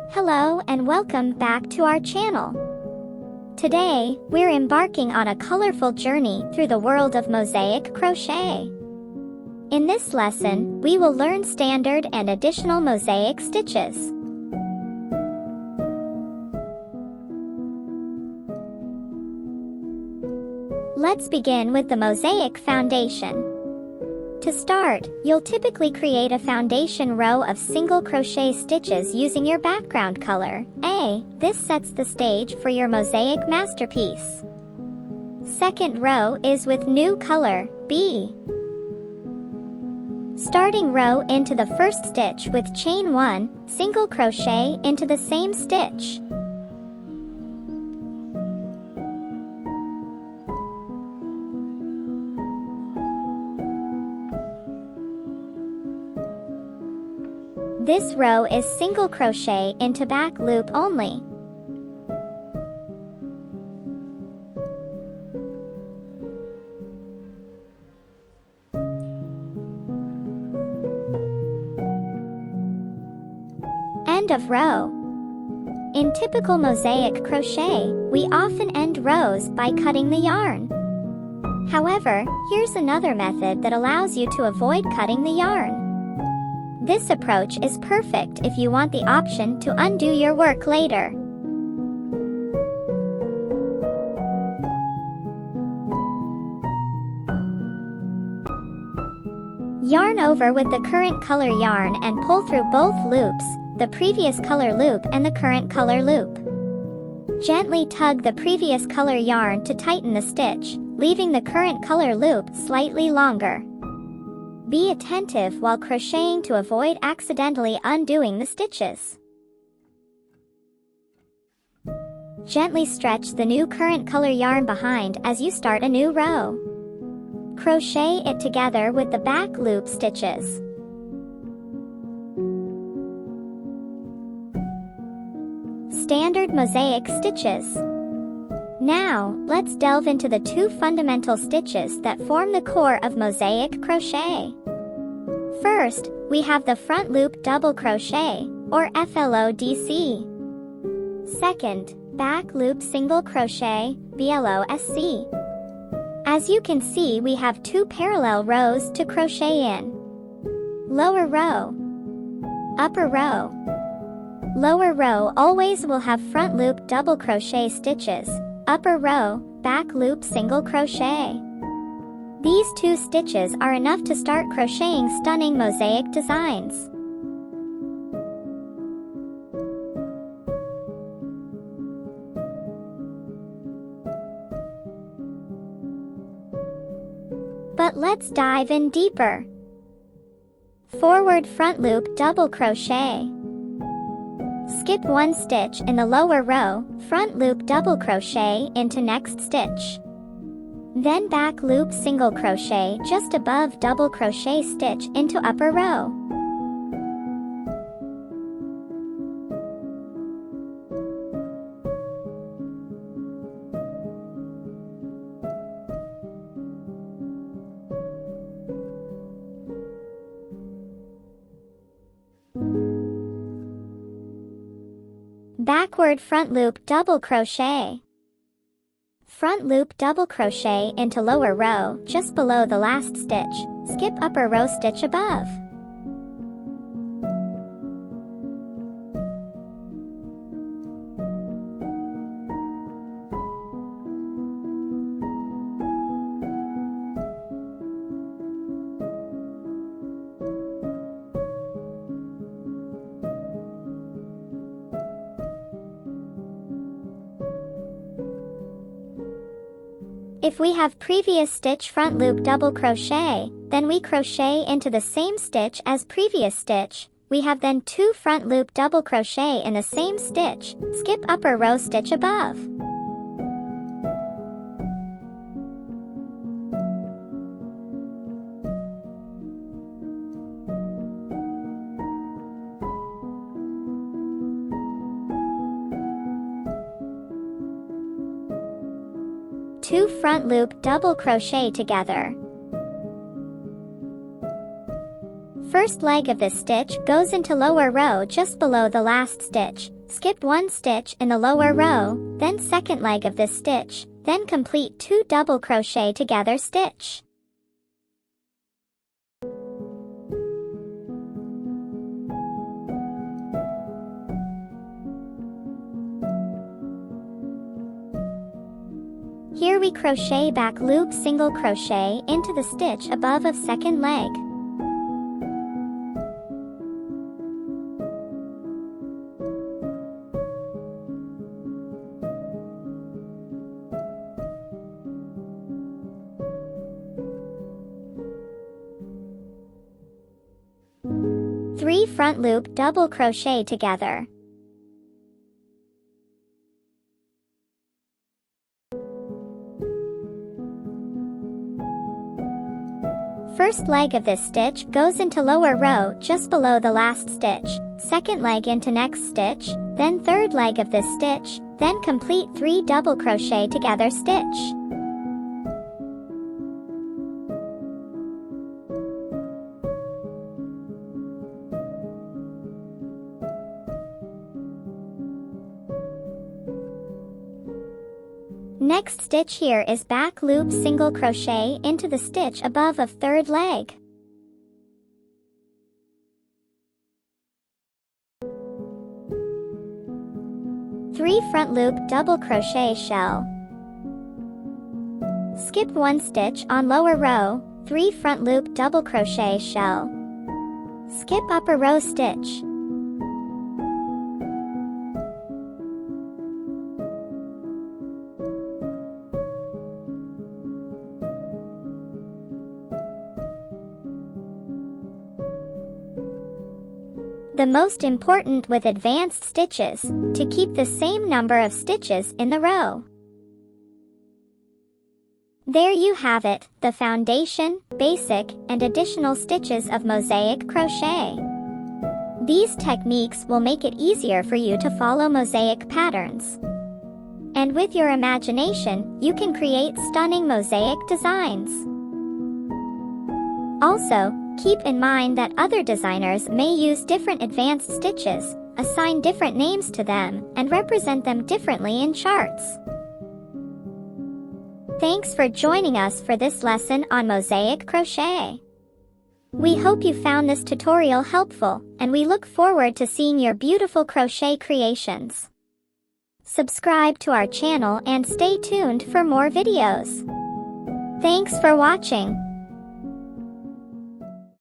Hello and welcome back to our channel. Today, we're embarking on a colorful journey through the world of mosaic crochet. In this lesson, we will learn standard and additional mosaic stitches. Let's begin with the mosaic foundation. To start, you'll typically create a foundation row of single crochet stitches using your background color, A. This sets the stage for your mosaic masterpiece. Second row is with new color, B. Starting row into the first stitch with chain 1, single crochet into the same stitch. This row is single crochet into back loop only. End of row. In typical mosaic crochet, we often end rows by cutting the yarn. However, here's another method that allows you to avoid cutting the yarn. This approach is perfect if you want the option to undo your work later. Yarn over with the current color yarn and pull through both loops, the previous color loop and the current color loop. Gently tug the previous color yarn to tighten the stitch, leaving the current color loop slightly longer. Be attentive while crocheting to avoid accidentally undoing the stitches. Gently stretch the new current color yarn behind as you start a new row. Crochet it together with the back loop stitches. Standard mosaic stitches. Now, let's delve into the two fundamental stitches that form the core of mosaic crochet. First, we have the front loop double crochet, or FORWdc. Second, back loop single crochet, BACKWdc. As you can see, we have two parallel rows to crochet in. Lower row, upper row. Lower row always will have front loop double crochet stitches. Upper row, back loop single crochet. These two stitches are enough to start crocheting stunning mosaic designs. But let's dive in deeper. Forward front loop double crochet. Skip one stitch in the lower row, front loop double crochet into next stitch. Then back loop single crochet just above double crochet stitch into upper row. Backward front loop double crochet. Front loop double crochet into lower row just below the last stitch. Skip upper row stitch above. If we have previous stitch front loop double crochet, then we crochet into the same stitch as previous stitch. We have then two front loop double crochet in the same stitch. Skip upper row stitch above. Two front loop double crochet together. First leg of this stitch goes into lower row just below the last stitch. Skip 1 stitch in the lower row, then second leg of this stitch, then complete 2 double crochet together stitch. Here we crochet back loop single crochet into the stitch above of second leg. Three front loop double crochet together. First leg of this stitch goes into lower row just below the last stitch, second leg into next stitch, then third leg of this stitch, then complete 3 double crochet together stitch. Next stitch here is back loop single crochet into the stitch above of third leg. Three front loop double crochet shell. Skip 1 stitch on lower row, 3 front loop double crochet shell. Skip upper row stitch. The most important with advanced stitches, to keep the same number of stitches in the row. There you have it, the foundation, basic, and additional stitches of Mosaic Crochet. These techniques will make it easier for you to follow mosaic patterns. And with your imagination, you can create stunning mosaic designs. Also, keep in mind that other designers may use different advanced stitches, assign different names to them, and represent them differently in charts. Thanks for joining us for this lesson on Mosaic Crochet. We hope you found this tutorial helpful, and we look forward to seeing your beautiful crochet creations. Subscribe to our channel and stay tuned for more videos. Thanks for watching.